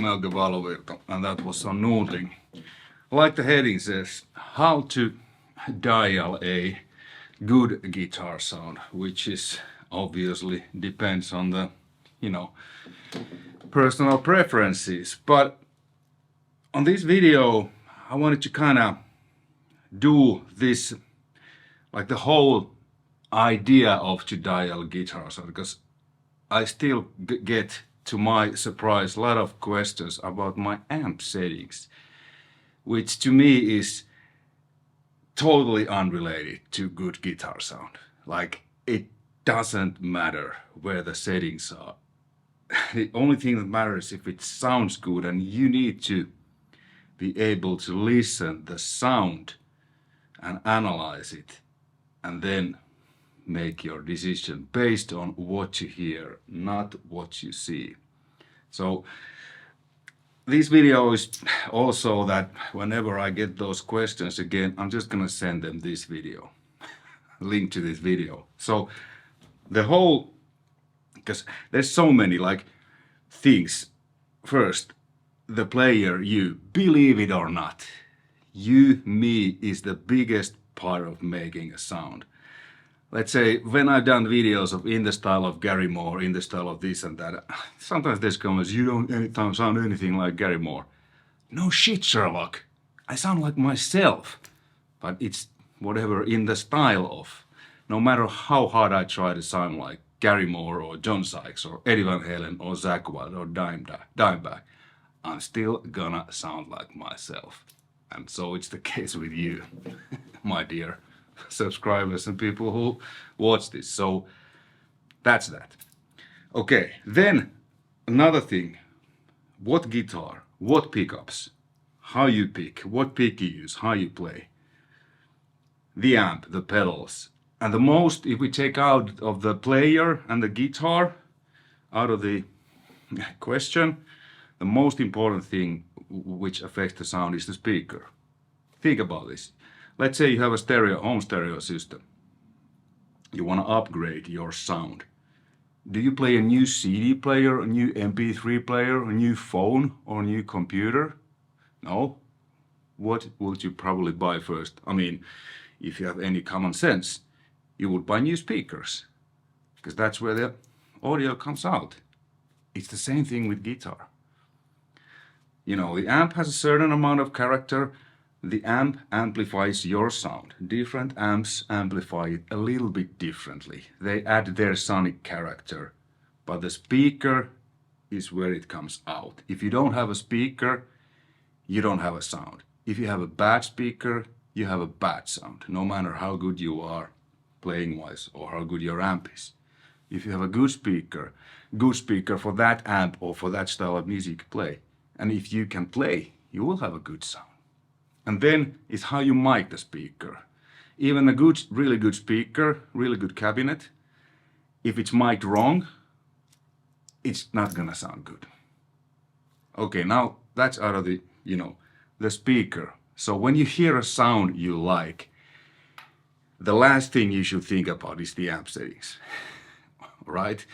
Euge Valovirta, and that was on Noodling. Like the heading says, how to dial a good guitar sound, which is obviously depends on the, personal preferences. But on this video, I wanted to kind of do this, like the whole idea of to dial guitar sound, because I still get, to my surprise, a lot of questions about my amp settings, which to me is totally unrelated to good guitar sound. Like, it doesn't matter where the settings are. The only thing that matters is if it sounds good, and you need to be able to listen the sound and analyze it, and then make your decision based on what you hear, not what you see. So this video is also that whenever I get those questions again, I'm just gonna send them this video, link to this video. So the whole, because there's so many like things. First, the player, you, believe it or not, you, me, is the biggest part of making a sound. Let's say when I've done videos of in the style of Gary Moore, in the style of this and that, sometimes there's comments, you don't anytime sound anything like Gary Moore. No shit, Sherlock. I sound like myself. But it's whatever in the style of. No matter how hard I try to sound like Gary Moore or John Sykes or Eddie Van Halen or Zakk Wylde or Dimebag, I'm still gonna sound like myself. And so it's the case with you, my dear subscribers and people who watch this. So that's that. Okay, then another thing, what guitar, what pickups, how you pick, what pick you use, how you play, the amp, the pedals, and the most, if we take out of the player and the guitar out of the question, the most important thing which affects the sound is the speaker. Think about this. Let's say you have a home stereo system. You want to upgrade your sound. Do you play a new CD player, a new MP3 player, a new phone, or a new computer? No. What would you probably buy first? I mean, if you have any common sense, you would buy new speakers, because that's where the audio comes out. It's the same thing with guitar. The amp has a certain amount of character. The amp amplifies your sound. Different amps amplify it a little bit differently. They add their sonic character, but the speaker is where it comes out. If you don't have a speaker, you don't have a sound. If you have a bad speaker, you have a bad sound, no matter how good you are playing wise or how good your amp is. If you have a good speaker for that amp or for that style of music you play, and if you can play, you will have a good sound. And then it's how you mic the speaker. Even a really good speaker, really good cabinet, if it's mic'd wrong, it's not gonna sound good. Okay, now that's out of the, the speaker. So when you hear a sound you like, the last thing you should think about is the amp settings, right?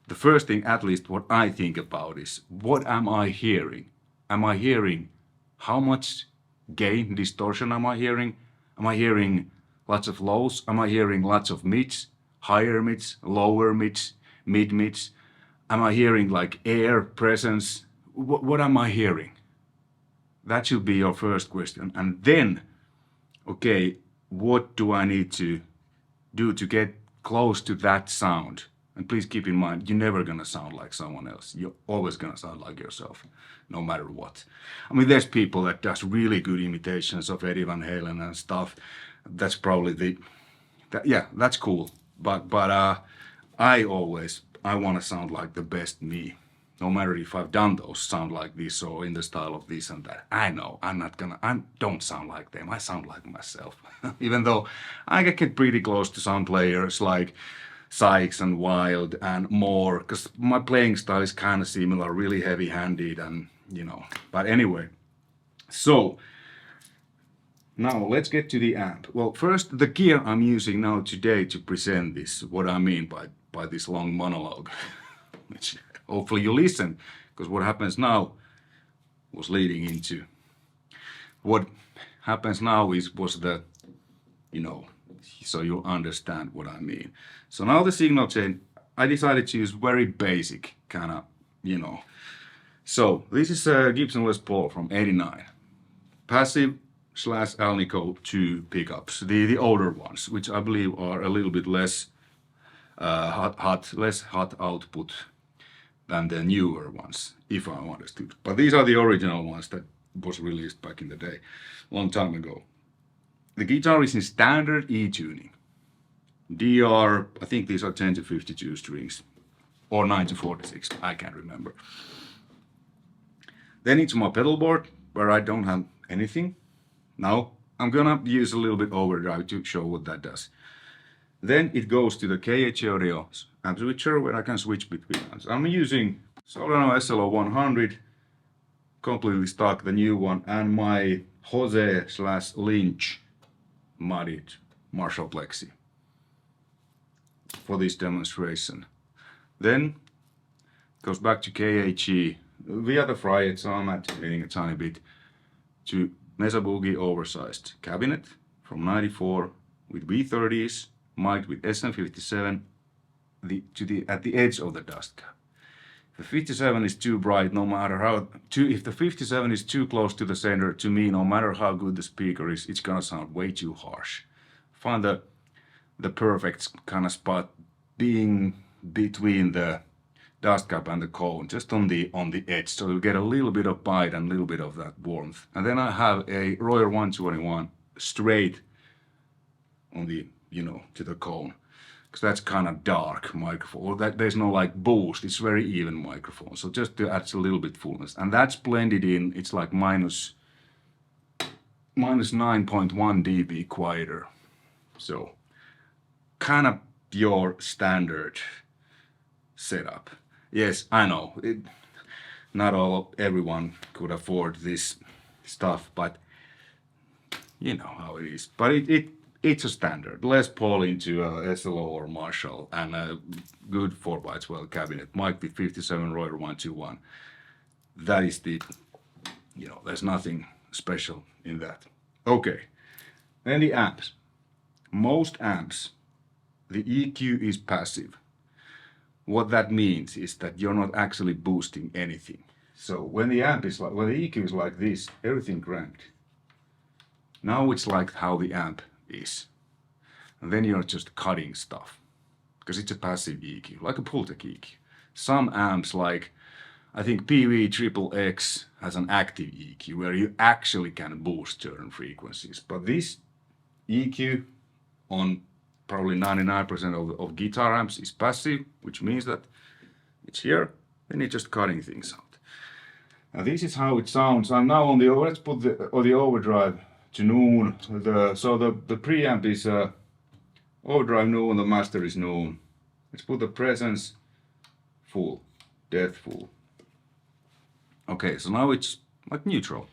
The first thing, at least what I think about, is what am I hearing? Am I hearing how much gain, distortion am I hearing? Am I hearing lots of lows? Am I hearing lots of mids, higher mids, lower mids, mid mids? Am I hearing like air presence? What am I hearing? That should be your first question. And then, okay, what do I need to do to get close to that sound? And please keep in mind, you're never gonna sound like someone else. You're always gonna sound like yourself, no matter what. I mean, there's people that does really good imitations of Eddie Van Halen and stuff. That's probably that's cool. But I want to sound like the best me. No matter if I've done those sound like this or in the style of this and that. I know I don't sound like them. I sound like myself. Even though I get pretty close to some players like Sykes and Wylde and Moore, because my playing style is kind of similar, really heavy-handed, and But anyway, so now let's get to the amp. Well, first, the gear I'm using now today to present this, what I mean by this long monologue, which hopefully you listen, because what happens now, was leading into. What happens now was the, you know, so you understand what I mean. So now the signal chain, I decided to use very basic kind of, you know. So this is a Gibson Les Paul from '89. Passive / Alnico 2 pickups, the older ones, which I believe are a little bit less less hot output than the newer ones, if I understood. But these are the original ones that was released back in the day, long time ago. The guitar is in standard E tuning. DR, I think these are 10 to 52 strings, or 9 to 46, I can't remember. Then it's my pedal board, where I don't have anything. Now I'm gonna use a little bit overdrive to show what that does. Then it goes to the KH Audio amp switcher, where I can switch between ones. I'm using Soldano SLO 100, completely stock, the new one, and my Jose / Lynch modded Marshall Plexi for this demonstration. Then it goes back to KHE via the fry, so I'm activating a tiny bit, to Mesa Boogie oversized cabinet from '94 with V30s, mic'd with SM57 at the edge of the dust cap. If the 57 is too bright, no matter how, if the 57 is too close to the center, to me, no matter how good the speaker is, it's gonna sound way too harsh. Find the perfect kind of spot being between the dust cap and the cone, just on the edge, so you get a little bit of bite and a little bit of that warmth. And then I have a Royer 121 straight on the, you know, to the cone, because that's kind of dark microphone, or that there's no like boost, it's very even microphone, so just to add a little bit fullness. And that's blended in, it's like minus 9.1 dB quieter, so kind of your standard setup. Yes, I know, not everyone could afford this stuff, but you know how it is. But it's a standard. Les Paul into a SLO or Marshall, and a good 4x12 cabinet, mic with 57 Royer 121. That is the, you know, there's nothing special in that. Okay, then the amps. Most amps, the EQ is passive. What that means is that you're not actually boosting anything. So when the amp is like, when the EQ is like this, everything cranked. Now it's like how the amp is. And then you're just cutting stuff, because it's a passive EQ, like a Pultec EQ. Some amps, like I think PV Triple X has an active EQ where you actually can boost certain frequencies. But this EQ on probably 99% of guitar amps is passive, which means that it's here, then you're just cutting things out. Now this is how it sounds. I'm now on the, let's put the overdrive to noon. So the preamp is overdrive noon, the master is noon. Let's put the presence full, death full. Okay, so now it's like neutral.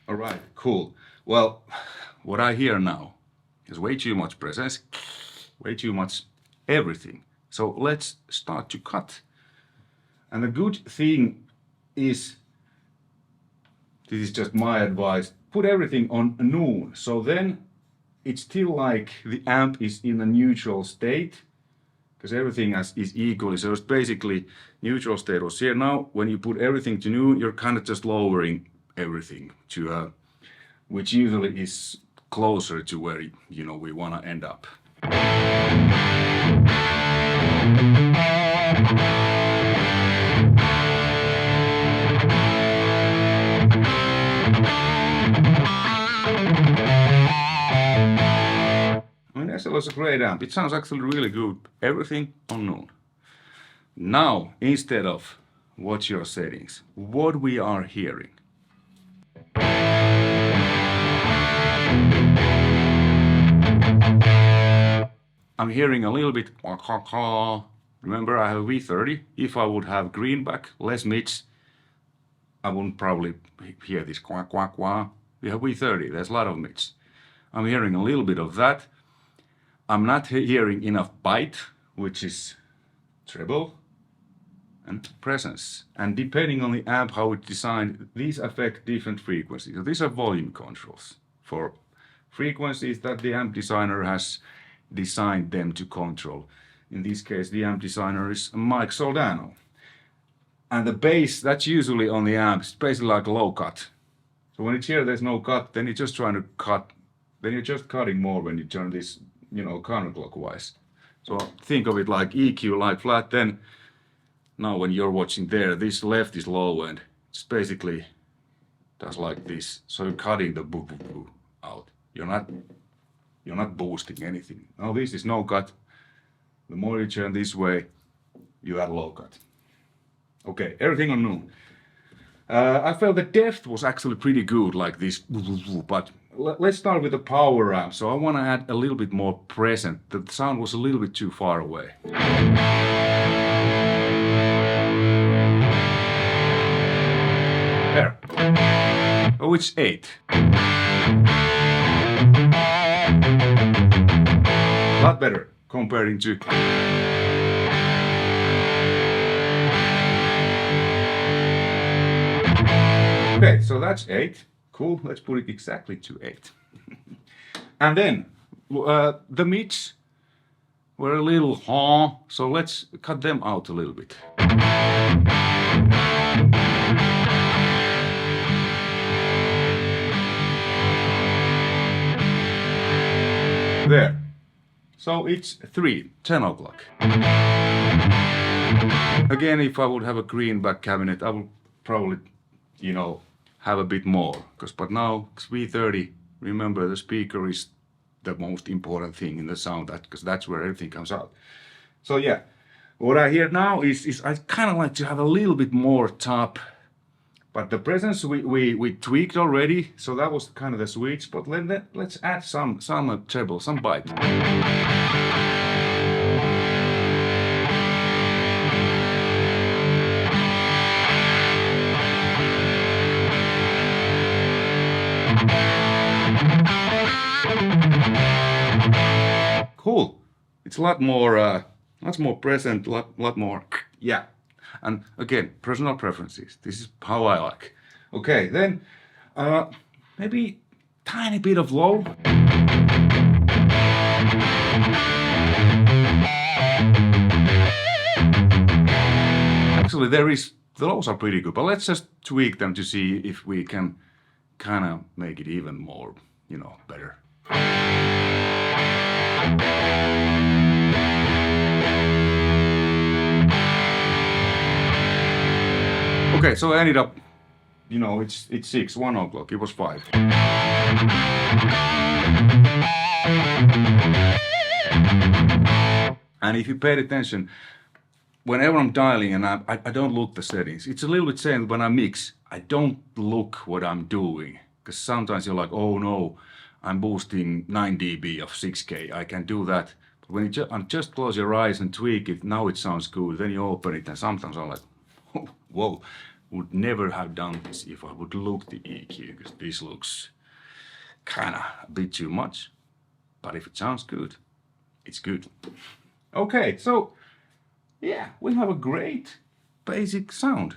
All right, cool. Well, what I hear now is way too much presence, way too much everything. So let's start to cut. And the good thing is, this is just my advice, put everything on noon. So then it's still like the amp is in a neutral state, because everything is equally. So it's basically neutral state was here. Now, when you put everything to noon, you're kind of just lowering everything to which usually is closer to where, you know, we want to end up. I mean, SL is a great amp. It sounds actually really good. Everything on noon. Now, instead of what's your settings, what we are hearing. I'm hearing a little bit. Remember, I have a V30. If I would have greenback, less mids, I wouldn't probably hear this quack quack quack. We have V30. There's a lot of mids. I'm hearing a little bit of that. I'm not hearing enough bite, which is treble, and presence. And depending on the amp, how it's designed, these affect different frequencies. So these are volume controls for frequencies that the amp designer has designed them to control. In this case, the amp designer is Mike Soldano. And the bass, that's usually on the amp, it's basically like low cut. So when it's here, there's no cut, then you're just trying to cut, then you're just cutting more when you turn this, you know, counterclockwise. So think of it like EQ, like flat, then now when you're watching there, this left is low and it's basically does like this. So you're cutting the boo boo boo out. You're not boosting anything. Now this is no cut. The more you turn this way, you add low cut. Okay, everything on new. I felt the depth was actually pretty good like this, but let's start with the power amp. So I want to add a little bit more present. The sound was a little bit too far away. There. Oh, it's 8. A lot better comparing to... Okay, so that's 8. Cool, let's put it exactly to 8. And then the mids were a little so let's cut them out a little bit. There. So it's 10 o'clock. Again, if I would have a green back cabinet, I would probably, you know, have a bit more. But now 3:30, remember the speaker is the most important thing in the sound, because that's where everything comes out. So yeah, what I hear now is I kind of like to have a little bit more top. But the presence we tweaked already, so that was kind of the sweet spot. Let's add some treble, some bite. Cool. It's a lot more present, lot more, yeah. And again, personal preferences. This is how I like. Okay, then maybe tiny bit of low. Actually, the lows are pretty good, but let's just tweak them to see if we can kind of make it even more, you know, better. Okay, so I ended up, you know, it's 6, 1 o'clock, it was 5. And if you paid attention, whenever I'm dialing and I don't look the settings, it's a little bit same when I mix. I don't look what I'm doing, because sometimes you're like, oh no, I'm boosting 9 dB of 6K, I can do that. But when you just close your eyes and tweak it, now it sounds good, then you open it and sometimes I'm like, oh, whoa, would never have done this if I would look the EQ, because this looks kinda a bit too much. But if it sounds good, it's good. Okay, so yeah, we have a great basic sound.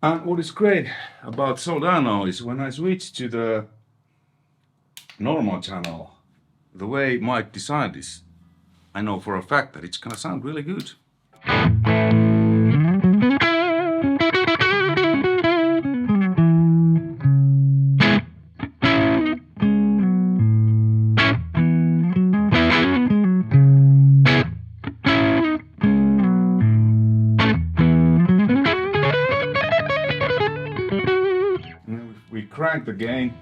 And what is great about Soldano is when I switch to the normal channel, the way Mike designed this, I know for a fact that it's gonna sound really good. And if we crank the gain,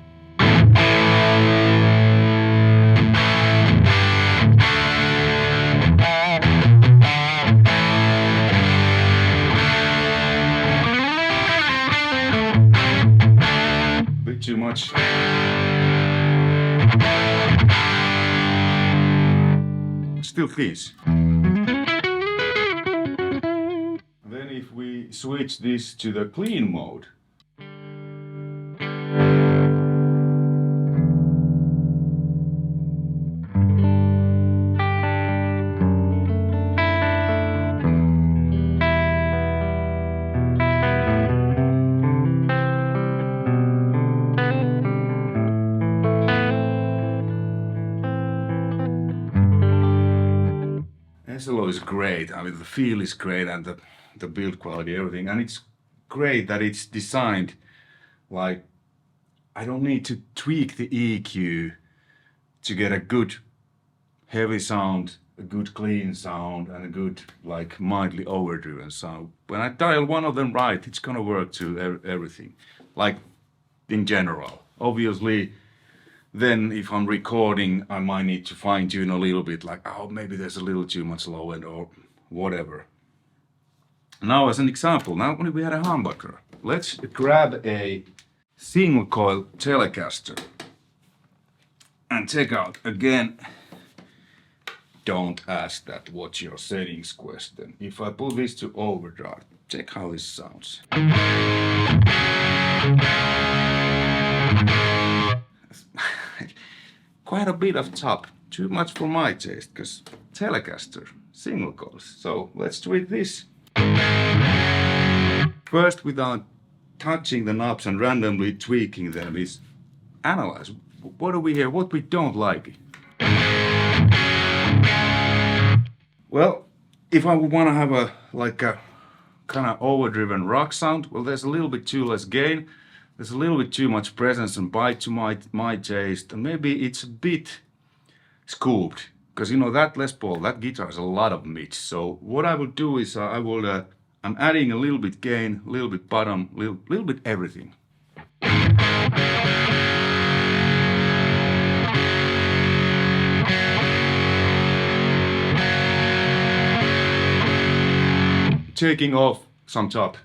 too much. Still cleans. Then if we switch this to the clean mode, SLO is great. I mean, the feel is great and the build quality, everything. And it's great that it's designed like I don't need to tweak the EQ to get a good heavy sound, a good clean sound, and a good like mildly overdriven sound. When I dial one of them right, it's gonna work to everything. Like in general. Obviously, then if I'm recording, I might need to fine tune a little bit, like, oh, maybe there's a little too much low end or whatever. Now as an example, now when we had a humbucker, let's grab a single coil Telecaster and check out again. Don't ask that what's your settings question. If I put this to overdrive, check how this sounds. Quite a bit of top, too much for my taste, because Telecaster, single coils. So let's tweak this. First, without touching the knobs and randomly tweaking them, is analyze what do we hear, what we don't like. Well, if I would want to have a like a kind of overdriven rock sound, well, there's a little bit too less gain. There's a little bit too much presence and bite to my taste, and maybe it's a bit scooped, because you know that Les Paul, that guitar has a lot of mids. So what I will do is I'm adding a little bit gain, a little bit bottom, little bit everything. Taking off some top.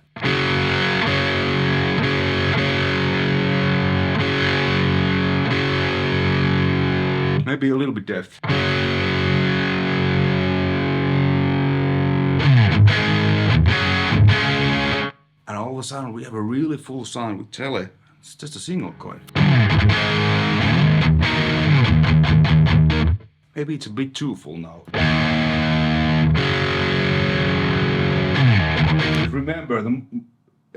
Maybe a little bit depth. And all of a sudden we have a really full sound with Tele. It's just a single coil. Maybe it's a bit too full now. Remember,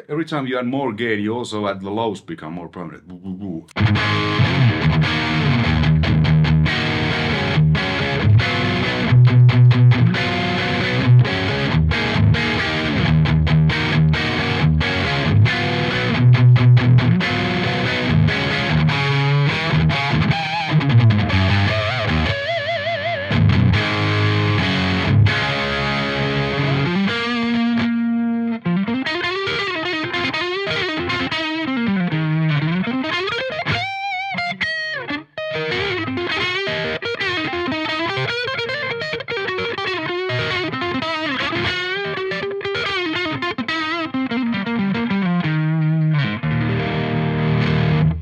every time you add more gain, you also add the lows become more prominent.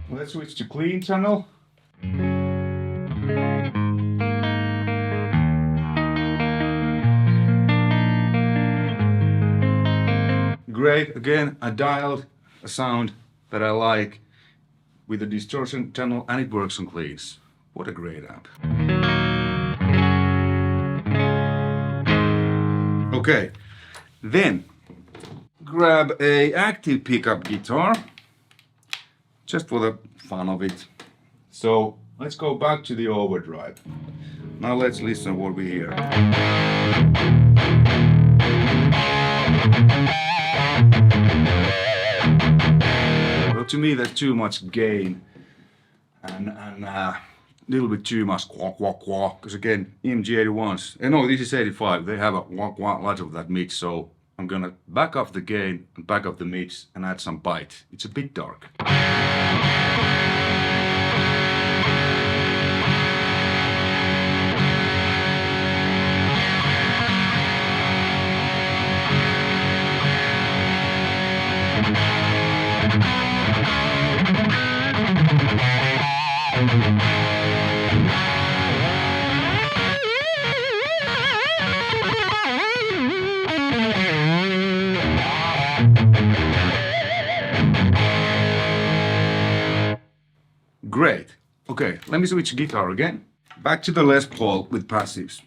Let's switch to clean channel. Great, again I dialed a sound that I like with the distortion channel and it works on cleans. What a great amp. Okay, then grab a active pickup guitar, just for the fun of it. So let's go back to the overdrive. Now let's listen what we hear. Well, to me that's too much gain and a little bit too much quack quack quack, because again MG81s, no, this is 85, they have a quack quack, lot of that mid, so I'm gonna back off the gain and back off the mids and add some bite. It's a bit dark. Great. Okay, let me switch guitar again. Back to the Les Paul with passives.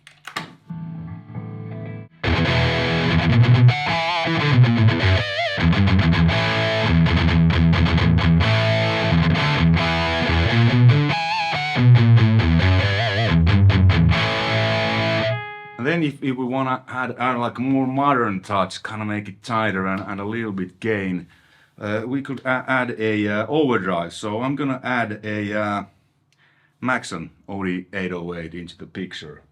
And then if we want to add like a more modern touch, kind of make it tighter and a little bit gain, we could add a overdrive. So I'm gonna add a Maxon OD808 into the picture.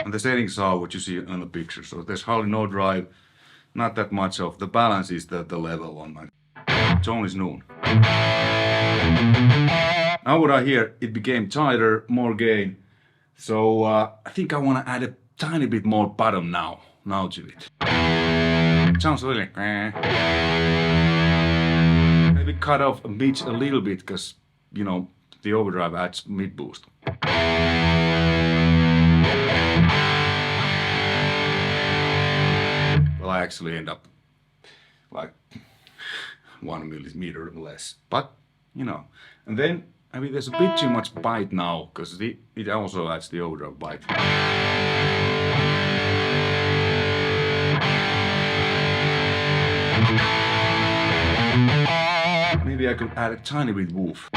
And the settings are what you see on the picture. So there's hardly no drive, not that much of. The balance is the level on my tone is noon. Now what I hear, it became tighter, more gain. So I think I want to add a tiny bit more bottom now to it. It sounds really... Maybe cut off mids a little bit, because, you know, the overdrive adds mid boost. Well, I actually end up like 1 millimeter less, but, you know. And then, I mean, there's a bit too much bite now, because it also adds the overdrive bite. Maybe I could add a tiny bit woof.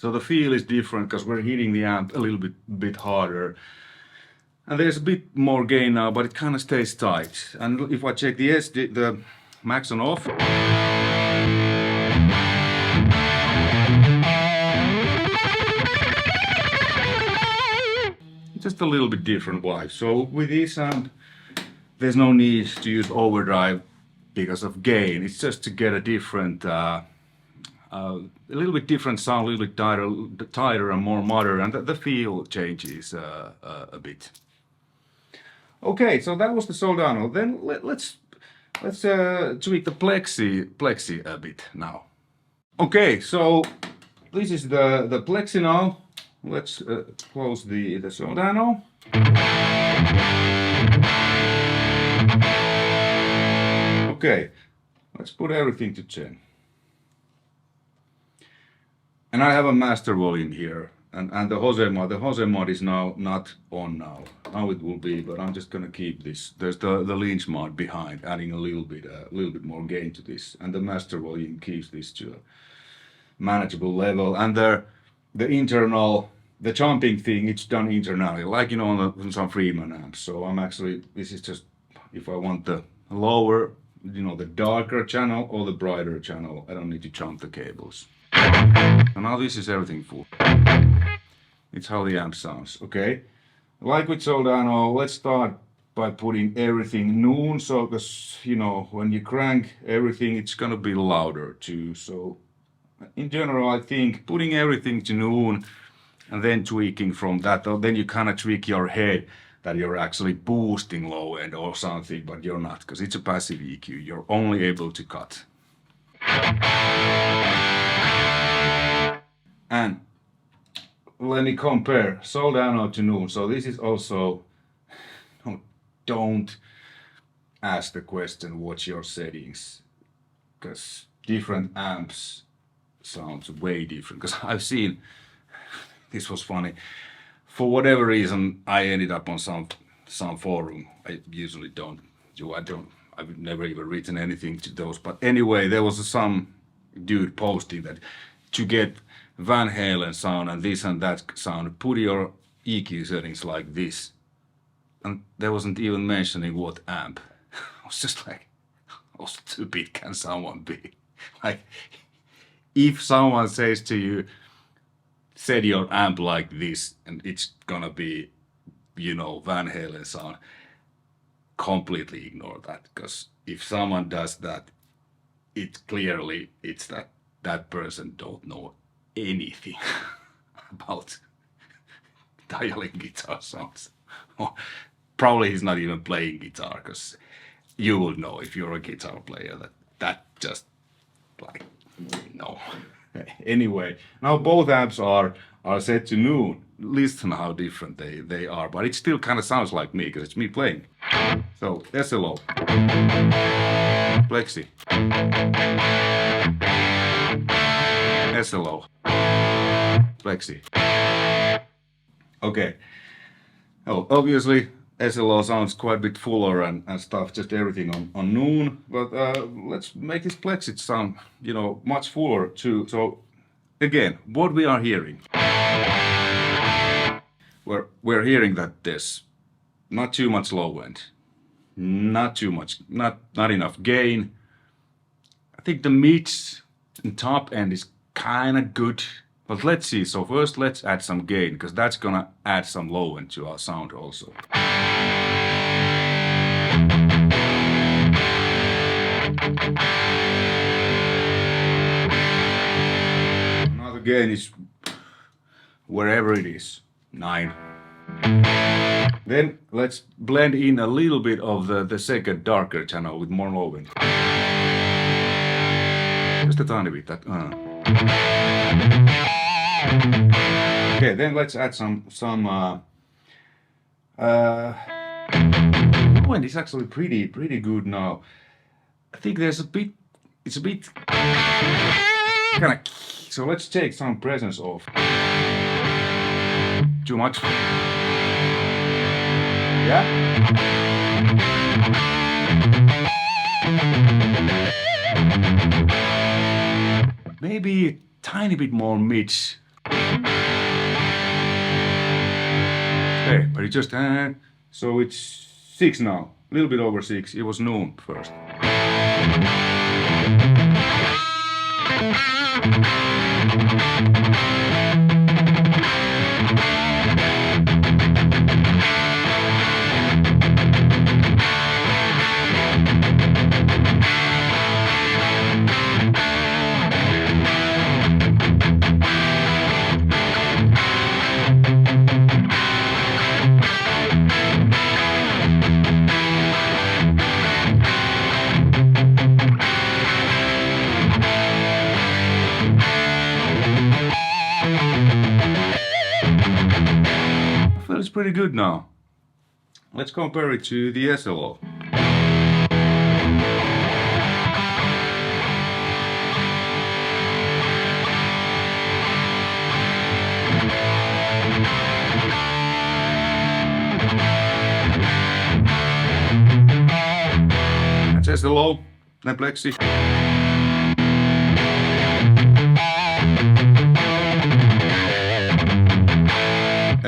So the feel is different because we're hitting the amp a little bit harder. And there's a bit more gain now, but it kind of stays tight. And if I check the Maxon off, just a little bit different vibe. So with this amp, there's no need to use overdrive because of gain. It's just to get a different, a little bit different sound, a little bit tighter and more modern, and the feel changes a bit. Okay, so that was the Soldano. Then let's tweak the Plexi a bit now. Okay, so this is the Plexi now. Let's close the Soldano. Okay, let's put everything to 10. And I have a master volume here. And the Jose mod is now not on now. Now it will be, but I'm just gonna keep this. There's the Lynch mod behind, adding a little bit more gain to this, and the master volume keeps this to a manageable level. And the internal, the jumping thing, it's done internally, like you know on some Freeman amps. So I'm actually, this is just if I want the lower, you know, the darker channel or the brighter channel, I don't need to jump the cables. And now this is everything full. It's how the amp sounds, okay? Like with Soldano, let's start by putting everything noon, so because, you know, when you crank everything, it's gonna be louder too. So in general, I think putting everything to noon and then tweaking from that, then you kind of trick your head that you're actually boosting low end or something, but you're not, because it's a passive EQ. You're only able to cut. And let me compare Soldano to noon. So this is also, don't ask the question what's your settings, because different amps sounds way different. Because I've seen, this was funny, for whatever reason I ended up on some forum. I usually don't do, I've never even written anything to those, but anyway, there was some dude posting that to get Van Halen sound and this and that sound, put your EQ settings like this. And there wasn't even mentioning what amp. I was just like, how stupid can someone be? Like, if someone says to you, set your amp like this, and it's gonna be, you know, Van Halen sound, completely ignore that. Because if someone does that, it's that person don't know anything about dialing guitar sounds. Probably he's not even playing guitar, because you will know if you're a guitar player that just like, no. Anyway, now both amps are set to noon. Listen how different they are, but it still kind of sounds like me, because it's me playing. So SLO, Plexi, SLO, Plexi. Okay. Oh, obviously SLO sounds quite a bit fuller and stuff, just everything on noon. But let's make this Plexi sound, you know, much fuller too. So again, what we are hearing, we're hearing that there's not too much low end, not too much, not enough gain. I think the mids and top end is kind of good. But let's see, so first let's add some gain, because that's gonna add some low end to our sound also. Now the gain is wherever it is, 9. Then let's blend in a little bit of the second darker channel with more low end. Just a tiny bit, that Okay, then let's add some and it's actually pretty good now. I think there's it's a bit kind of, so let's take some presence off. Too much? Yeah? Maybe a tiny bit more mids. Okay, but it just, so it's 6 now, a little bit over 6, it was noon first. Feels pretty good now. Let's compare it to the SLO. SLO, then Plexi.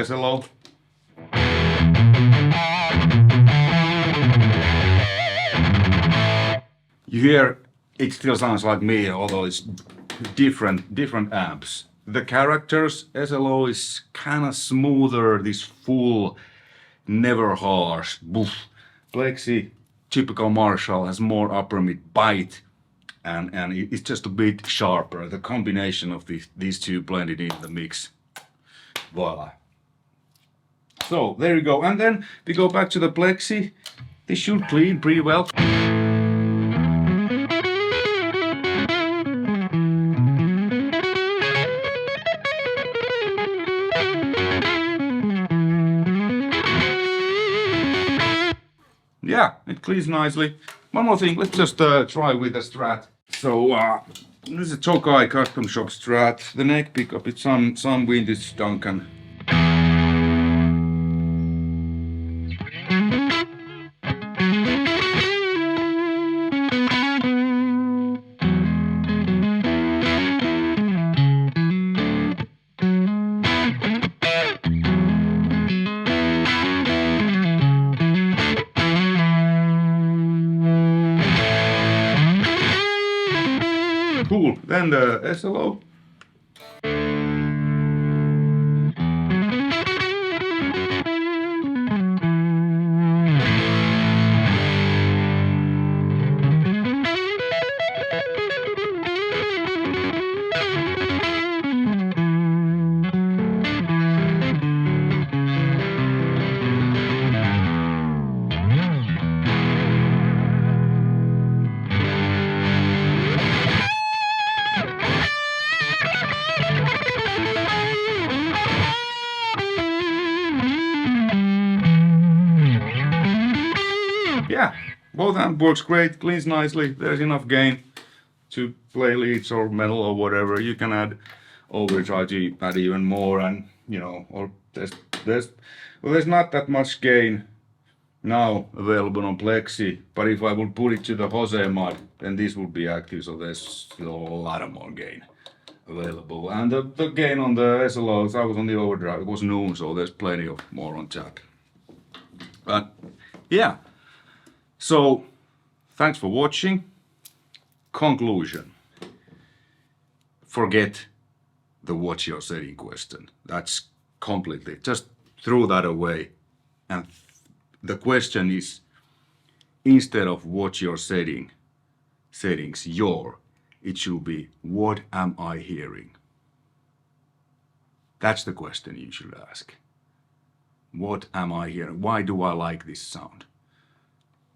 SLO. You hear it still sounds like me, although it's different amps. The characters, SLO is kinda smoother, this full, never harsh, boof. Plexi, typical Marshall, has more upper mid bite, and it's just a bit sharper. The combination of these two blended in the mix. Voila. So there you go, and then we go back to the Plexi. This should clean pretty well. Yeah, it cleans nicely. One more thing, let's just try with the Strat. So this is a Tokai Custom Shop Strat. The neck pickup, it's some vintage Duncan. Cool, then the SLO. Yeah, both amp works great, cleans nicely, there's enough gain to play leads or metal or whatever. You can add overdrive to add even more, and you know, or there's not that much gain now available on Plexi, but if I would put it to the Jose mod, then this would be active, so there's still a lot of more gain available. And the gain on the SLOs, I was on the overdrive, it was noon, so there's plenty of more on tap. But yeah. So, thanks for watching. Conclusion. Forget the watch your setting question. That's completely, just throw that away. And the question is, instead of what your settings, it should be, what am I hearing? That's the question you should ask. What am I hearing? Why do I like this sound?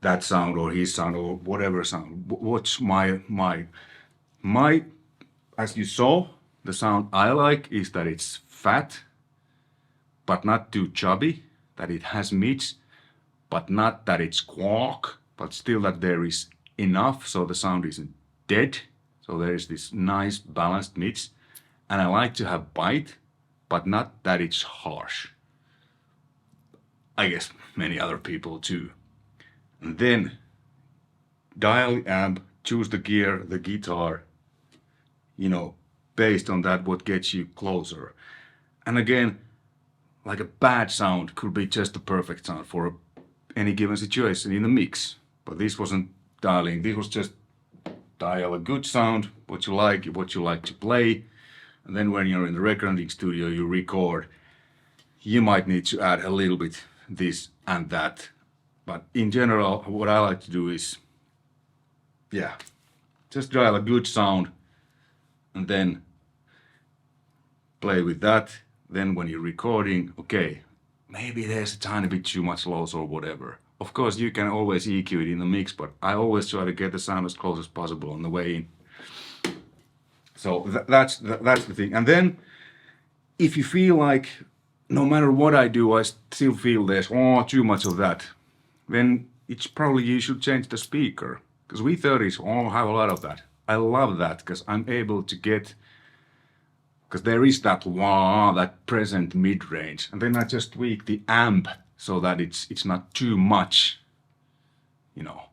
That sound or his sound or whatever sound. What's my, as you saw, the sound I like is that it's fat, but not too chubby, that it has mids, but not that it's squawk, but still that there is enough so the sound isn't dead. So there is this nice balanced mids, and I like to have bite, but not that it's harsh. I guess many other people too. And then dial the amp, choose the gear, the guitar, you know, based on that what gets you closer. And again, like a bad sound could be just the perfect sound for any given situation in the mix. But this wasn't dialing, this was just dial a good sound, what you like to play. And then when you're in the recording studio, you record, you might need to add a little bit this and that. But in general, what I like to do is, yeah, just dial a good sound and then play with that. Then when you're recording, okay, maybe there's a tiny bit too much lows or whatever. Of course, you can always EQ it in the mix, but I always try to get the sound as close as possible on the way in. So that's the thing. And then if you feel like no matter what I do, I still feel there's too much of that, then it's probably you should change the speaker. Because V30s have a lot of that. I love that because I'm able to get, because there is that wah, that present mid-range. And then I just tweak the amp so that it's not too much, you know,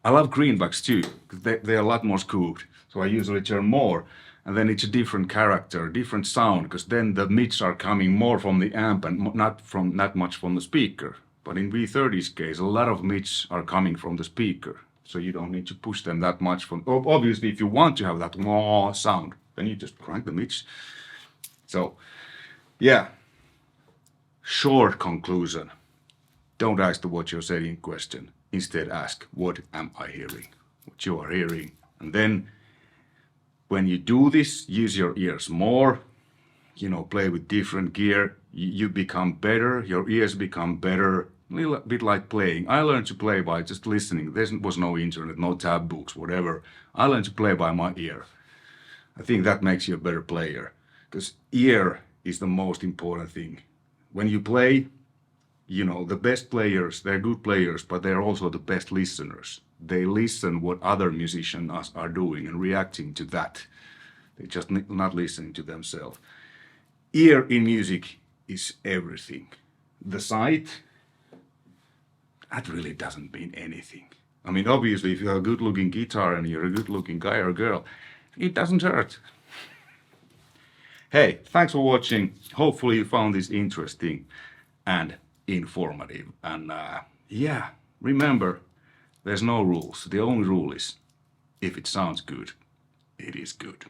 I love greenbacks too, because they're a lot more scooped. So I usually turn more, and then it's a different character, different sound, because then the mids are coming more from the amp and not much from the speaker. But in V30's case, a lot of mids are coming from the speaker, so you don't need to push them that much. Obviously, if you want to have that wah sound, then you just crank the mids. So, yeah. Short conclusion. Don't ask the what you're saying question. Instead ask, what am I hearing? What you are hearing. And then when you do this, use your ears more, play with different gear, you become better, your ears become better, a little bit like playing. I learned to play by just listening. There was no internet, no tab books, whatever. I learned to play by my ear. I think that makes you a better player, because ear is the most important thing. When you play, the best players, they're good players, but they're also the best listeners. They listen what other musicians are doing and reacting to that. They're just not listening to themselves. Ear in music is everything. The sight, that really doesn't mean anything. I mean, obviously, if you have a good-looking guitar and you're a good-looking guy or girl, it doesn't hurt. Hey, thanks for watching. Hopefully you found this interesting and informative. And yeah, remember, there's no rules. The only rule is, if it sounds good, it is good.